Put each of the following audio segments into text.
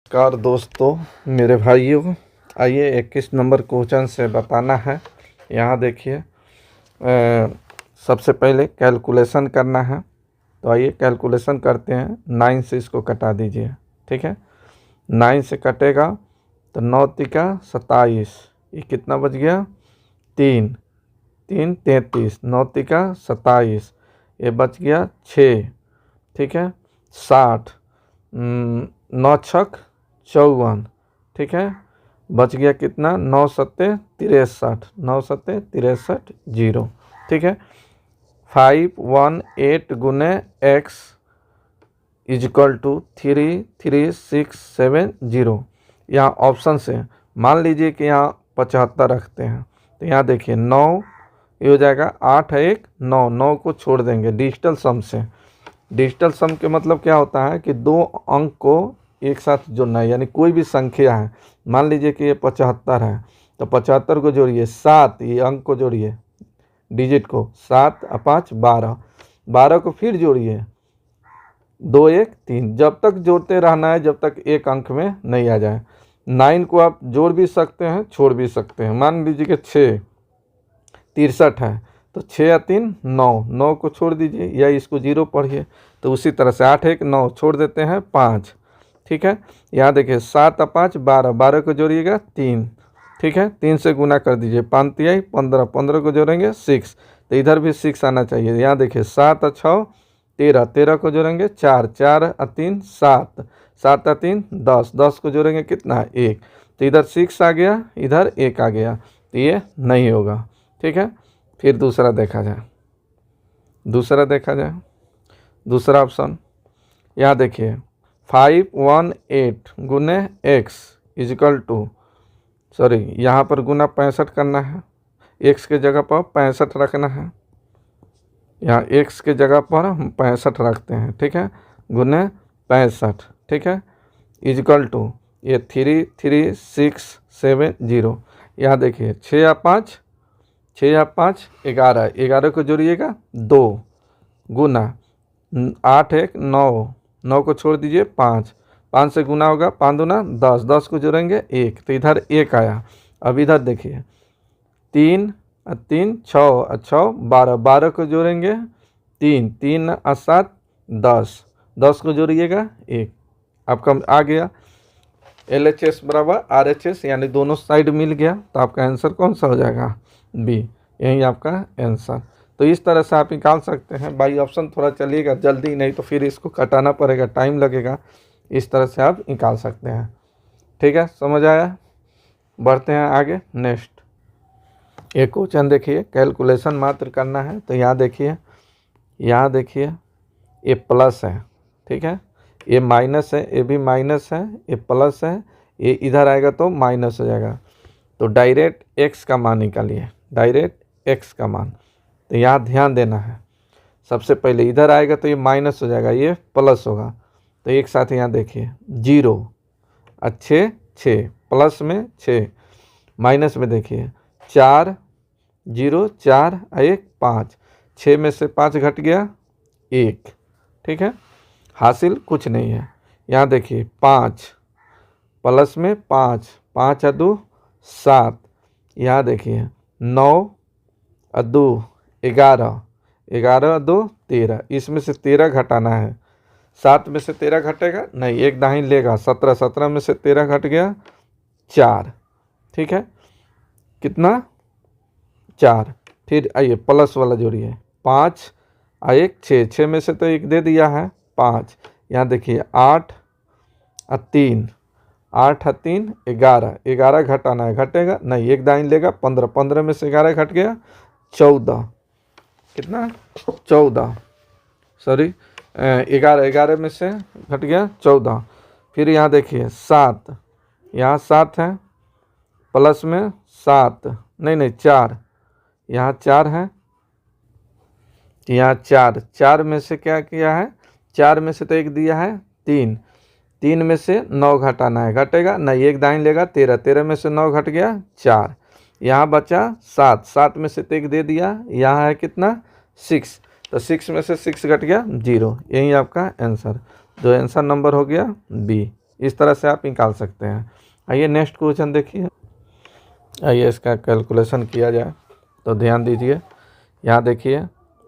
नमस्कार दोस्तों, मेरे भाइयों, आइए 21 नंबर क्वेश्चन से बताना है। यहाँ देखिए, सबसे पहले कैलकुलेशन करना है। तो आइए कैलकुलेशन करते हैं। 9 से इसको कटा दीजिए। ठीक है, 9 से कटेगा तो 9 तिका 27, ये कितना बच गया? 3 3 33, 9 तिका 27, ये बच गया 6। ठीक है, 60, 9 छक 54। ठीक है, बच गया कितना? 9 सत्ते 63, 9 सत्ते 63 जीरो। ठीक है, 518 गुने x इजक्ल टू 33670। यहाँ ऑप्शन से मान लीजिए कि यहाँ 75 रखते हैं, तो यहाँ देखिए 9 ये हो जाएगा 8 है 1 9, 9 को छोड़ देंगे डिजिटल सम से। डिजिटल सम के मतलब क्या होता है कि दो अंक को एक साथ जोड़ना है, यानी कोई भी संख्या है, मान लीजिए कि ये 75 है, तो 75 को जोड़िए 7, ये अंक को जोड़िए डिजिट को, 7 और 5 12, 12 को फिर जोड़िए 2 1 3, जब तक जोड़ते रहना है जब तक एक अंक में नहीं आ जाए। 9 को आप जोड़ भी सकते हैं छोड़ भी सकते हैं। मान लीजिए कि 6 63 है, तो 6 या 3 9, 9 को छोड़ दीजिए या इसको 0 पढ़िए। तो उसी तरह से 8 1 9 छोड़ देते हैं 5। ठीक है, यहाँ देखिए 7 और 5 12, 12 को जोड़िएगा 3। ठीक है, 3 से गुना कर दीजिए, 5 तिहाई 15, 15 को जोड़ेंगे 6, तो इधर भी 6 आना चाहिए। यहाँ देखिए 7 और 6 13, 13 को जोड़ेंगे 4, 4 और 3 7, 7 और 3 10, 10 को जोड़ेंगे कितना? 1, तो इधर 6 आ गया, इधर 1 आ गया, तो ये नहीं होगा। ठीक है, फिर दूसरा देखा जाए। दूसरा ऑप्शन यहाँ देखिए, 518 गुने x इजक्ल टू, सॉरी यहाँ पर गुना 65 करना है, x के जगह पर 65 रखना है। यहाँ x के जगह पर हम 65 रखते हैं। ठीक है, गुने 65। ठीक है, इजक्ल टू ये 33670। यहाँ देखिए 6 या 5 11, 11 को जोड़िएगा 2 गुना 8 1 9, 9 को छोड़ दीजिए 5, 5 से गुना होगा 5 दूना 10, 10 को जोड़ेंगे 1, तो इधर 1 आया। अब इधर देखिए 3 और 3 6 और 6 12, 12 को जोड़ेंगे 3, 3 और 7 10, 10 को जोड़िएगा 1, आपका आ गया LHS बराबर RHS, यानी दोनों साइड मिल गया। तो आपका आंसर कौन सा हो जाएगा? बी, यही आपका आंसर। तो इस तरह से आप निकाल सकते हैं। बाई ऑप्शन थोड़ा चलिएगा जल्दी, नहीं तो फिर इसको कटाना पड़ेगा, टाइम लगेगा। इस तरह से आप निकाल सकते हैं। ठीक है, समझ आया? बढ़ते हैं आगे। नेक्स्ट एक क्वेश्चन देखिए, कैलकुलेशन मात्र करना है। तो यहाँ देखिए ये प्लस है। ठीक है, ये माइनस है, ये भी माइनस है, ये प्लस है, ये इधर आएगा तो माइनस हो जाएगा। तो डायरेक्ट x का मान निकालिए, डायरेक्ट x का मान। तो यहाँ ध्यान देना है, सबसे पहले इधर आएगा तो ये माइनस हो जाएगा, ये प्लस होगा। तो एक साथ यहाँ देखिए 0 अच्छे 6, प्लस में 6, माइनस में देखिए 4 0 4 1 5, 6 में से 5 घट गया 1। ठीक है, हासिल कुछ नहीं है। यहाँ देखिए 5 प्लस में 5, 5 और 2 7, यहाँ देखिए 9 और 2 11, 11 और 2 13, इसमें से 13 घटाना है। 7 में से 13 घटेगा नहीं, एक दाहिन लेगा 17, 17 में से 13 घट गया 4। ठीक है, कितना? 4। फिर आइए प्लस वाला जोड़िए, 5 और 1 6, 6 में से तो 1 दे दिया है 5। यहाँ देखिए 8 और 3, 8 और 3 11, 11 घटाना है, घटेगा नहीं, एक दाइन लेगा 15, 15 में से 11 घट गया 14। कितना? 14, सॉरी 11, 11 में से घट गया 14। फिर यहाँ देखिए 7, यहाँ 7 है, प्लस में 7 नहीं 4, यहाँ 4 है, यहाँ 4, 4 में से क्या किया है? 4 में से तो 1 दिया है 3, 3 में से 9 घटाना है, घटेगा नहीं, एक दाइन लेगा 13, 13 में से 9 घट गया 4, यहाँ बचा 7, 7 में से 1 दे दिया, यहाँ है कितना? 6, तो 6 में से 6 घट गया 0। यही आपका आंसर, जो आंसर नंबर हो गया बी। इस तरह से आप निकाल सकते हैं। आइए नेक्स्ट क्वेश्चन देखिए। आइए इसका कैलकुलेशन किया जाए। तो ध्यान दीजिए, यहाँ देखिए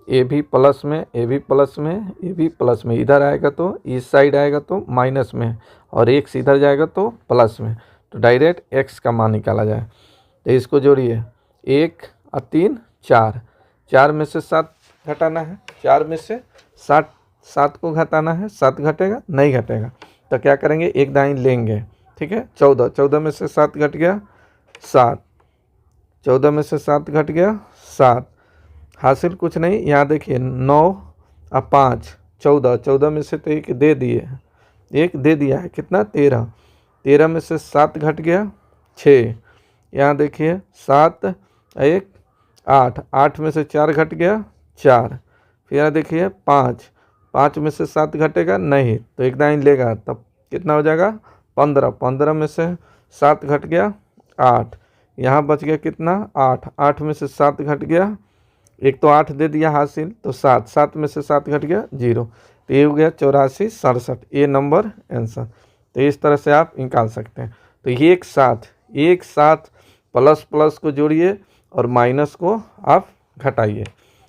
ए भी प्लस में, ए भी प्लस में, ए भी प्लस में, इधर आएगा तो इस साइड आएगा तो माइनस में, और एक्स इधर जाएगा तो प्लस में। तो डायरेक्ट एक्स का मान निकाला जाए। तो इसको जोड़िए, 1 और 3 4, 4 में से 7 घटाना है, 4 में से 7 को घटाना है, 7 घटेगा नहीं घटेगा। तो क्या करेंगे, एक दाएं लेंगे, ठीक है। 14, 14 में से 7 घट गया 7, 14 में से 7 घट गया 7, हासिल कुछ नहीं। यहाँ देखिए 9 और 5 14, 14 में से तो एक दे दिए, एक दे दिया है, कितना 13, 13 में से 7 घट गया 6, यहाँ देखिए 7 1 8, 8 में से 4 घट गया 4, फिर यहाँ देखिए 5, 5 में से 7 घटेगा नहीं, तो एक दाएं लेगा तब कितना हो जाएगा 15, 15 में से 7 घट गया 8, यहाँ बच गया कितना 8, 8 में से 7 घट गया, एक तो 8 दे दिया हासिल, तो 7, 7 में से 7 घट गया 0, तो ये हो गया 84 67, ये नंबर आंसर। तो इस तरह से आप निकाल सकते हैं। तो एक साथ प्लस प्लस को जोड़िए और माइनस को आप घटाइए।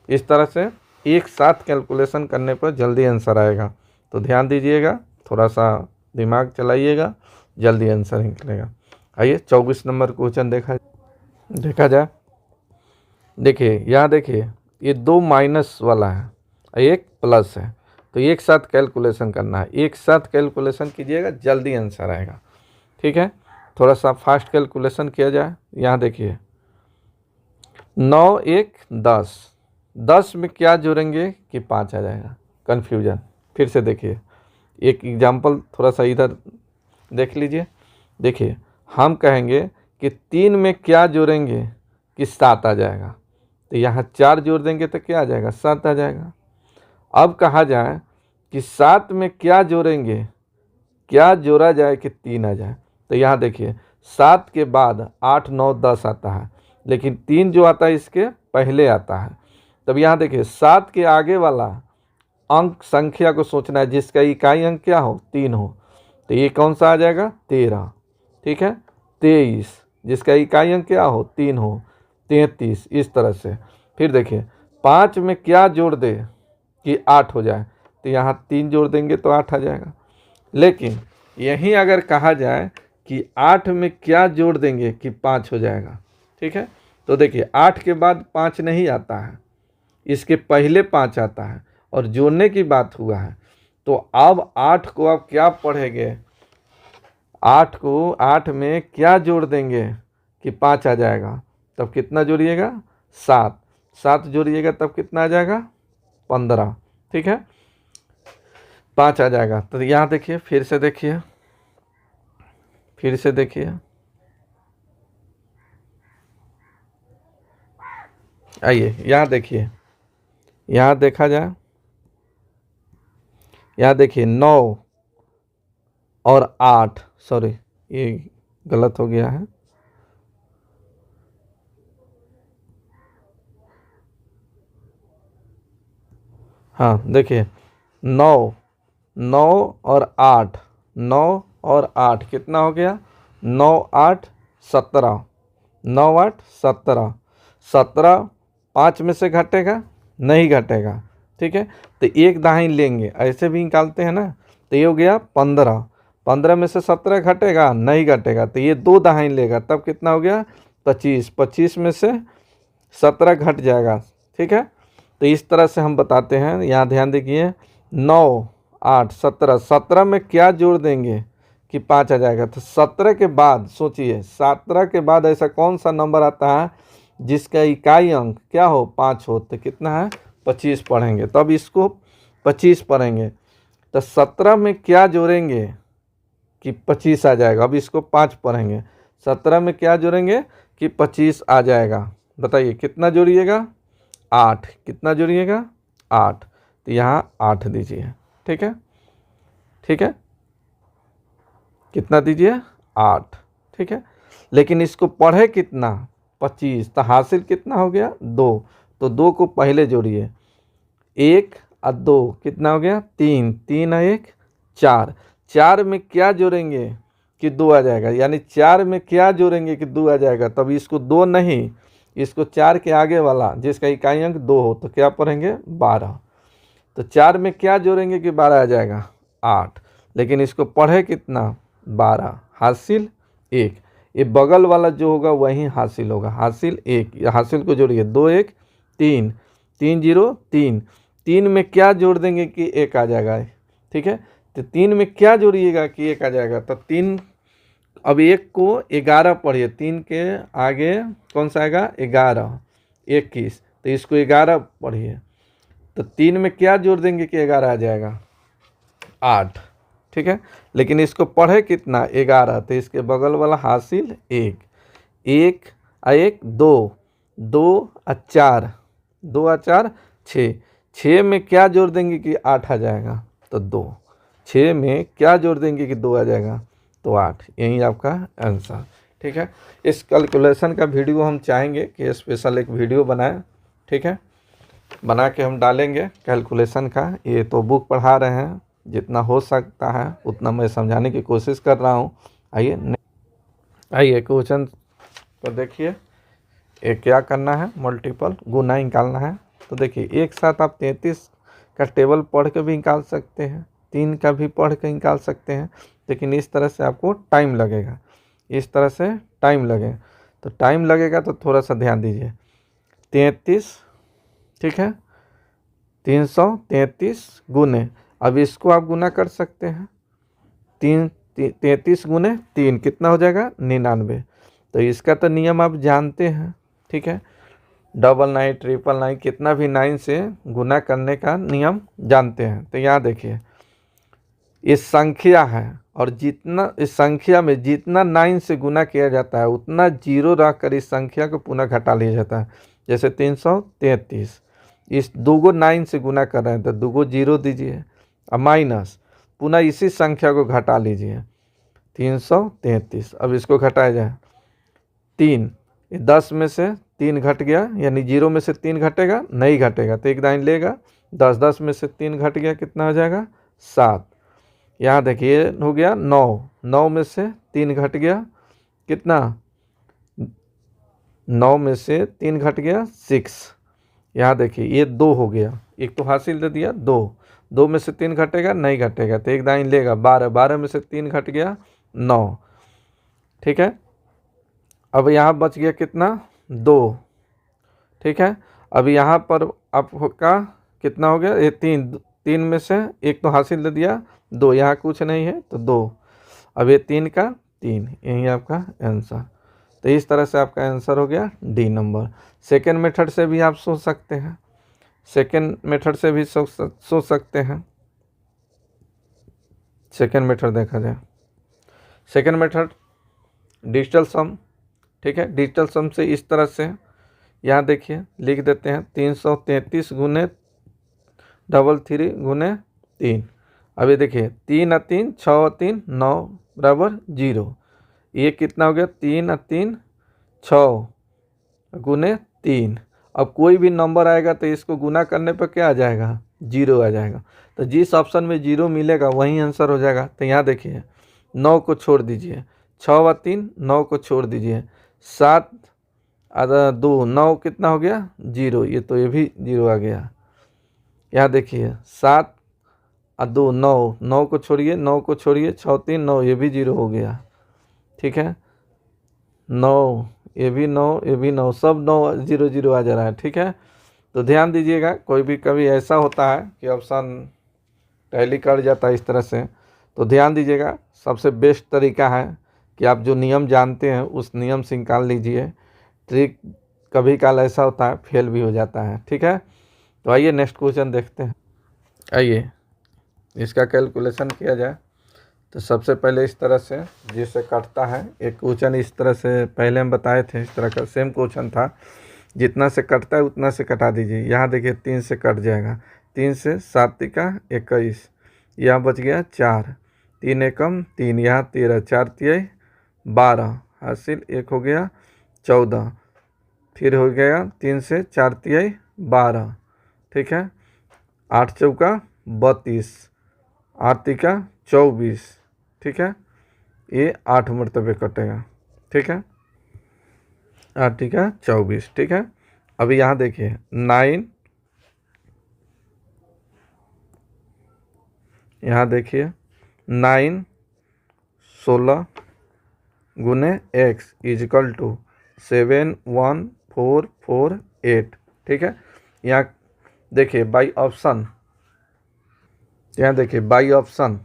इस तरह से एक साथ कैलकुलेशन करने पर जल्दी आंसर आएगा। तो ध्यान दीजिएगा, थोड़ा सा दिमाग चलाइएगा, जल्दी आंसर निकलेगा। आइए 24 नंबर क्वेश्चन देखा जाए। देखिए यहाँ देखिए, ये 2 माइनस वाला है, एक प्लस है, तो एक साथ कैलकुलेशन करना है। एक साथ कैलकुलेशन कीजिएगा, जल्दी आंसर आएगा, ठीक है। थोड़ा सा फास्ट कैलकुलेशन किया जाए। यहाँ देखिए 9 1 10, 10 में क्या जोड़ेंगे कि 5 आ जाएगा, कन्फ्यूजन। फिर से देखिए एक एग्जाम्पल, थोड़ा सा इधर देख लीजिए। देखिए हम कहेंगे कि 3 में क्या जोड़ेंगे कि 7 आ जाएगा, तो यहाँ 4 जोड़ देंगे तो क्या आ जाएगा 7 आ जाएगा। अब कहा जाए कि 7 में क्या जोड़ेंगे, क्या जोड़ा जाए कि 3 आ जाए, तो यहाँ देखिए 7 के बाद 8 9 10 आता है, लेकिन 3 जो आता है इसके पहले आता है। तब यहाँ देखिए 7 के आगे वाला अंक संख्या को सोचना है जिसका इकाई अंक क्या हो 3 हो, तो ये कौन सा आ जाएगा 13, ठीक है। 23 जिसका इकाई अंक क्या हो 3 हो, 33, इस तरह से। फिर देखिए 5 में क्या जोड़ दे कि 8 हो जाए, तो यहाँ 3 जोड़ देंगे तो 8 आ जाएगा। लेकिन यहीं अगर कहा जाए कि 8 में क्या जोड़ देंगे कि 5 हो जाएगा, ठीक है। तो देखिए 8 के बाद 5 नहीं आता है, इसके पहले 5 आता है, और जोड़ने की बात हुआ है। तो अब 8 को आप क्या पढ़ेंगे, 8 को 8 में क्या जोड़ देंगे कि 5 आ जाएगा, तब कितना जोड़िएगा 7, 7 जोड़िएगा तब कितना आ जाएगा 15, ठीक है, 5 आ जाएगा। तो यहाँ देखिए फिर से देखिए, फिर से देखिए, आइए यहाँ देखिए, यहाँ देखा जाए, यहाँ देखिए 9 और 8, सॉरी ये गलत हो गया है, हाँ देखिए 9 9 और 8, 9 और 8 कितना हो गया 9 8 17, 9 8 17, 17 5 में से घटेगा नहीं घटेगा, ठीक है। तो एक दाहिनी लेंगे, ऐसे भी निकालते हैं ना, तो ये हो गया 15, 15 में से 17 घटेगा नहीं घटेगा, तो ये 2 दाहिनी लेगा तब कितना हो गया 25, 25 में से 17 घट जाएगा, ठीक है। तो इस तरह से हम बताते हैं। यहाँ ध्यान देखिए 9 8 17, 17 में क्या जोड़ देंगे कि 5 आ जाएगा, तो 17 के बाद सोचिए, 17 के बाद ऐसा कौन सा नंबर आता है जिसका इकाई अंक क्या हो 5 हो, तो कितना है 25 पढ़ेंगे, तब इसको 25 पढ़ेंगे। तो 17 में क्या जोड़ेंगे कि 25 आ जाएगा, अब इसको 5 पढ़ेंगे, 17 में क्या जोड़ेंगे कि 25 आ जाएगा। बताइए कितना जोड़िएगा 8, कितना जोड़िएगा 8, तो यहाँ 8 दीजिए, ठीक है, ठीक है, कितना दीजिए 8, ठीक है। लेकिन इसको पढ़े कितना 25, तो हासिल कितना हो गया 2, तो 2 को पहले जोड़िए, 1 और 2 कितना हो गया 3, 3 और 1 4, 4 में क्या जोड़ेंगे कि 2 आ जाएगा, यानी 4 में क्या जोड़ेंगे कि 2 आ जाएगा। तब इसको 2 नहीं, इसको 4 के आगे वाला जिसका इकाई अंक 2 हो तो क्या पढ़ेंगे 12। तो 4 में क्या जोड़ेंगे कि 12 आ जाएगा 8, लेकिन इसको पढ़े कितना 12, हासिल 1। ये बगल वाला जो होगा वही हासिल होगा, हासिल 1। हासिल को जोड़िए 2 1 3, 3 0 3। 3 में क्या जोड़ देंगे कि 1 आ जाएगा, ठीक है। तो 3 में क्या जोड़िएगा कि 1 आ जाएगा। तो 3, अब 1 को 11 पढ़िए, 3 के आगे कौन सा आएगा 11, 21, तो इसको 11 पढ़िए। तो 3 में क्या जोड़ देंगे कि 11 आ जाएगा 8, ठीक है। लेकिन इसको पढ़े कितना 11, तो इसके बगल वाला हासिल 1, 1 आ 1 2, 2 आ 4, 2 आ 4 6। 6 में क्या जोड़ देंगे कि 8 आ जाएगा तो 2। 6 में क्या जोड़ देंगे कि 2 आ जाएगा तो 8। यही आपका आंसर, ठीक है। इस कैलकुलेशन का वीडियो हम चाहेंगे कि स्पेशल एक वीडियो बनाएं, ठीक है, बना के हम डालेंगे कैलकुलेशन का। ये तो बुक पढ़ा रहे हैं, जितना हो सकता है उतना मैं समझाने की कोशिश कर रहा हूँ। आइए क्वेश्चन तो देखिए, ये क्या करना है, मल्टीपल गुना निकालना है। तो देखिए एक साथ आप 33 का टेबल पढ़ के भी निकाल सकते हैं, 3 का भी पढ़ के निकाल सकते हैं, लेकिन इस तरह से आपको टाइम लगेगा, इस तरह से टाइम लगेगा। तो टाइम लगेगा तो थोड़ा सा ध्यान दीजिए। 33, ठीक है, 333 गुने, अब इसको आप गुना कर सकते हैं, 33 गुने 3 कितना हो जाएगा 99। तो इसका तो नियम आप जानते हैं, ठीक है, 99 999 कितना भी 9 से गुना करने का नियम जानते हैं। तो यहाँ देखिए इस संख्या है और जितना इस संख्या में जितना 9 से गुना किया जाता है उतना जीरो रख कर इस संख्या को पुनः घटा लिया जाता है। जैसे 333, इस 2 को 9 से गुना कर रहे हैं तो 2 को 0 दीजिए और माइनस पुनः इसी संख्या को घटा लीजिए 333। अब इसको घटाया जाए 3, 10 में से 3 घट गया, यानी 0 में से 3 घटेगा नहीं घटेगा तो एक लाइन लेगा, 10 10 में से 3 घट गया कितना हो जाएगा 7। यहाँ देखिए हो गया 9, 9 में से 3 घट गया कितना, 9 में से 3 घट गया 6। यहाँ देखिए ये 2 हो गया, एक तो हासिल दे दिया 2, 2 में से 3 घटेगा नहीं घटेगा तो एक लाइन लेगा 12, 12 में से 3 घट गया 9, ठीक है। अब यहाँ बच गया कितना 2, ठीक है। अब यहाँ पर आपका कितना हो गया, ये 3 में से एक तो हासिल दे दिया 2, यहाँ कुछ नहीं है तो 2, अब ये 3 का 3, यही आपका आंसर। तो इस तरह से आपका आंसर हो गया डी नंबर। सेकेंड मेथड से भी आप सोच सकते हैं, सेकेंड मेथड से भी सोच सकते हैं। सेकेंड मेथड देखा जाए, सेकेंड मेथड डिजिटल सम, ठीक है। डिजिटल सम से इस तरह से यहाँ देखिए लिख देते हैं 333 गुने 33 गुने 3। अभी देखिए 3 और 3 6 और 3 9 बराबर 0, ये कितना हो गया 3 और 3 6 गुने 3। अब कोई भी नंबर आएगा तो इसको गुना करने पर क्या आ जाएगा 0 आ जाएगा। तो जिस ऑप्शन में 0 मिलेगा वही आंसर हो जाएगा। तो यहाँ देखिए 9 को छोड़ दीजिए, 6 व 3 9 को छोड़ दीजिए, 7 और 2 9 कितना हो गया 0, ये तो ये भी 0 आ गया। यहाँ देखिए 7 और 2 9, 9 को छोड़िए, 9 को छोड़िए, 6 3 9, ये भी 0 हो गया, ठीक है। 9 ये भी 9, ये भी 9, सब 9 0 0 आ जा रहा है, ठीक है। तो ध्यान दीजिएगा, कोई भी कभी ऐसा होता है कि ऑप्शन टैली कर जाता है इस तरह से, तो ध्यान दीजिएगा सबसे बेस्ट तरीका है कि आप जो नियम जानते हैं उस नियम से निकाल लीजिए। ट्रिक कभी काल ऐसा होता है फेल भी हो जाता है, ठीक है। तो आइए नेक्स्ट क्वेश्चन देखते हैं। आइए इसका कैलकुलेशन किया जाए। तो सबसे पहले इस तरह से जिससे कटता है, एक क्वेश्चन इस तरह से पहले हम बताए थे, इस तरह का सेम क्वेश्चन था, जितना से कटता है उतना से कटा दीजिए। यहाँ देखिए 3 से कट जाएगा, 3 से 7 तिका 21, यहाँ बच गया 4, 3 एकम 3, यहाँ 13, 4 तिया 12, हासिल 1 हो गया 14, फिर हो गया 3 से 4 तिया 12, ठीक है। 8 चौका 32, 8 तिका 24, ठीक है, ये 8 मरतबे कटेगा, ठीक है, 8 ठीक है 24, ठीक है। अभी यहाँ देखिए 9, यहाँ देखिए 9 16 गुने एक्स इजिकल टू 71448, ठीक है। यहाँ देखिए बाई ऑप्शन, यहाँ देखिए बाई ऑप्शन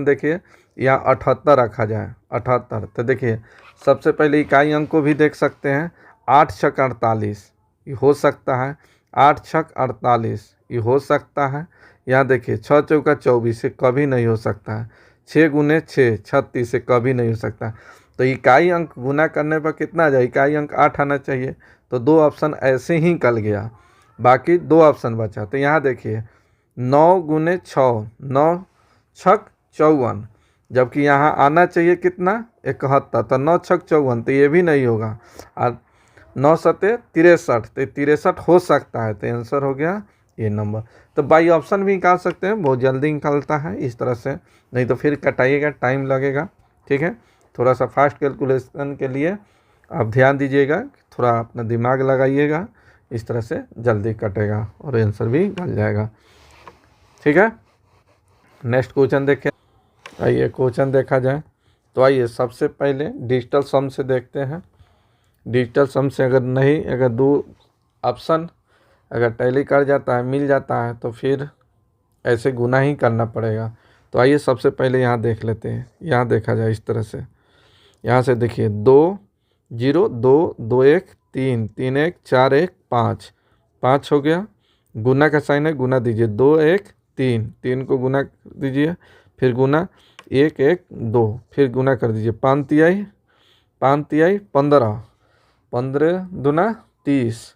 देखिए यहाँ 78 रखा जाए, 78। तो देखिए सबसे पहले इकाई अंक को भी देख सकते हैं, 8 छक 48 ये हो सकता है, 8 छक 48 ये हो सकता है। यहाँ देखिए 6 चौका 24 से कभी नहीं हो सकता है, 6 गुने 6 36 से कभी नहीं हो सकता। तो इकाई अंक गुना करने पर कितना आ जाए, इकाई अंक 8 आना चाहिए। तो 2 ऑप्शन ऐसे ही निकल गया, बाकी 2 ऑप्शन बचा। तो यहाँ देखिए 9 गुने 6 9 छक 54, जबकि यहाँ आना चाहिए कितना 71। तो 9 छक 54 तो ये भी नहीं होगा, और 9 सते 63 तो 63 हो सकता है। तो आंसर हो गया ये नंबर। तो बाई ऑप्शन भी निकाल सकते हैं, बहुत जल्दी निकलता है इस तरह से, नहीं तो फिर कटाइएगा टाइम लगेगा, ठीक है। थोड़ा सा फास्ट कैलकुलेशन के लिए आप ध्यान दीजिएगा, थोड़ा अपना दिमाग लगाइएगा, इस तरह से जल्दी कटेगा और आंसर भी निकल जाएगा, ठीक है। नेक्स्ट क्वेश्चन देखें, आइए क्वेश्चन देखा जाए। तो आइए सबसे पहले डिजिटल सम से देखते हैं। डिजिटल सम से अगर 2 ऑप्शन अगर टैली कर जाता है, मिल जाता है, तो फिर ऐसे गुना ही करना पड़ेगा। तो आइए सबसे पहले यहाँ देख लेते हैं, यहाँ देखा जाए इस तरह से। यहाँ से देखिए 2 0 2 2 1 3 3 1 4 1 5 5 हो गया। गुना का साइन है, गुना दीजिए, 2 1 3 3 को गुना दीजिए, फिर गुना 1 1 2, फिर गुना कर दीजिए, 5 तिहाई 15 15 दूना 30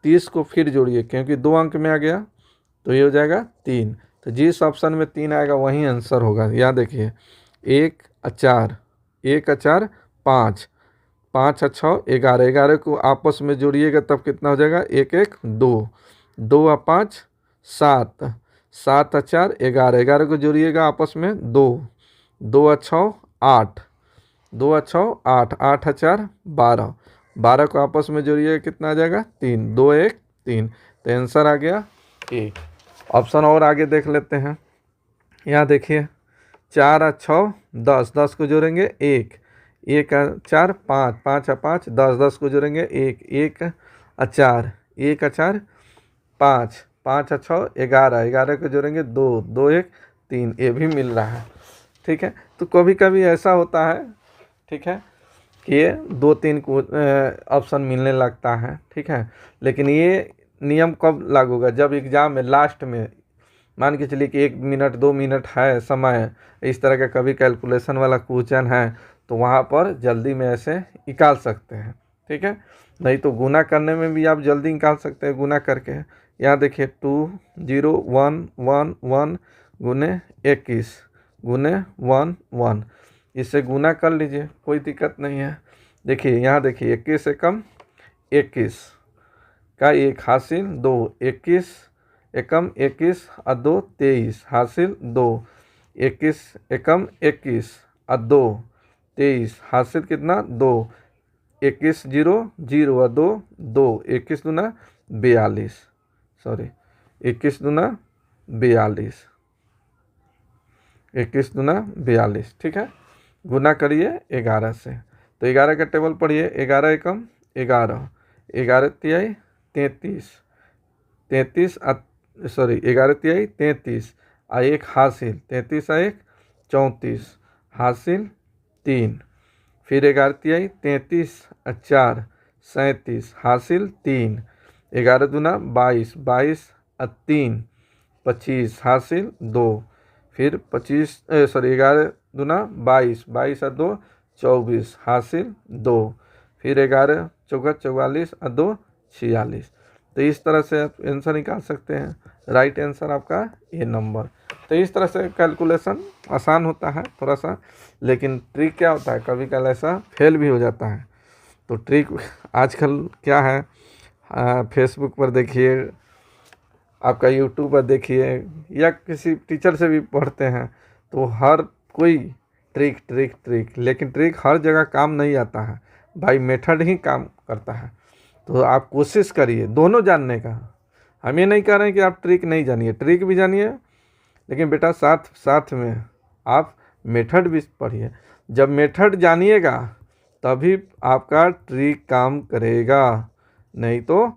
30 को फिर जोड़िए, क्योंकि 2 अंक में आ गया तो ये हो जाएगा 3। तो जिस ऑप्शन में 3 आएगा वही आंसर होगा। यहाँ देखिए 1 4 1 4 5 5 और 6 11 11 को आपस में जोड़िएगा तब कितना हो जाएगा, 1 1 2 2 और 5 7 7 और 4 11 11 को जोड़िएगा आपस में 2 2 और 6 8 2 और 6 8 8 और 4 12 12 को आपस में जोड़िएगा कितना आ जाएगा, 3 2 1 3। तो आंसर आ गया 1। ऑप्शन और आगे देख लेते हैं। यहाँ देखिए 4 और 6 10 10 को जोड़ेंगे 1 1 और 4 5 5 और 5 10 10 को जोड़ेंगे 1 1 और 4 1 और 4 5 5 और 6 11 11 को जोड़ेंगे 2 2 1 3, ये भी मिल रहा है, ठीक है। तो कभी कभी ऐसा होता है, ठीक है, कि ये 2-3 ऑप्शन मिलने लगता है, ठीक है। लेकिन ये नियम कब लागू होगा, जब एग्ज़ाम में लास्ट में मान के चलिए कि 1 मिनट 2 मिनट है समय, इस तरह का कभी कैलकुलेशन वाला क्वेश्चन है, तो वहाँ पर जल्दी में ऐसे निकाल सकते हैं, ठीक है। नहीं तो गुना करने में भी आप जल्दी निकाल सकते हैं गुना करके। यहाँ देखिए 2 0 1 1 1 गुने 21 गुने 1 1, इससे गुना कर लीजिए, कोई दिक्कत नहीं है। देखिए यहाँ देखिए 21 से कम 21 का 1 हासिल 2, 21 एकम 21 और 2 23 हासिल 2, 21 एकम 21 और 2 23 हासिल कितना 2, 21 0 0 और 2 2, 21 दूना 42, सॉरी 21 दूना 42, 21 दूना 42, ठीक है। गुना करिए 11 से, तो 11 का टेबल पढ़िए, 11 एकम 11 11 तिहाई 33 33 सॉरी 11 तिहाई 33 और 1 हासिल 33 और 1 34 हासिल 3, फिर 11 तिहाई 33 और 4 37 हासिल 3, 11 दूना 22 22 और 3 25 हासिल 2, फिर 25 सॉरी 11 दूना 22 22 और 2 24 हासिल 2, फिर 11 चौका 44 और 2 46। तो इस तरह से आप आंसर निकाल सकते हैं, राइट आंसर आपका ये नंबर। तो इस तरह से कैलकुलेशन आसान होता है थोड़ा सा, लेकिन ट्रिक क्या होता है, कभी कभी ऐसा फेल भी हो जाता है। तो ट्रिक आजकल क्या है, फेसबुक पर देखिए, आपका यूट्यूब पर देखिए, या किसी टीचर से भी पढ़ते हैं, तो हर कोई ट्रिक ट्रिक ट्रिक, लेकिन ट्रिक हर जगह काम नहीं आता है भाई, मेथड ही काम करता है। तो आप कोशिश करिए दोनों जानने का। हम ये नहीं कह रहे हैं कि आप ट्रिक नहीं जानिए, ट्रिक भी जानिए, लेकिन बेटा साथ साथ में आप मेथड भी पढ़िए। जब मेथड जानिएगा तभी आपका ट्रिक काम करेगा, नहीं तो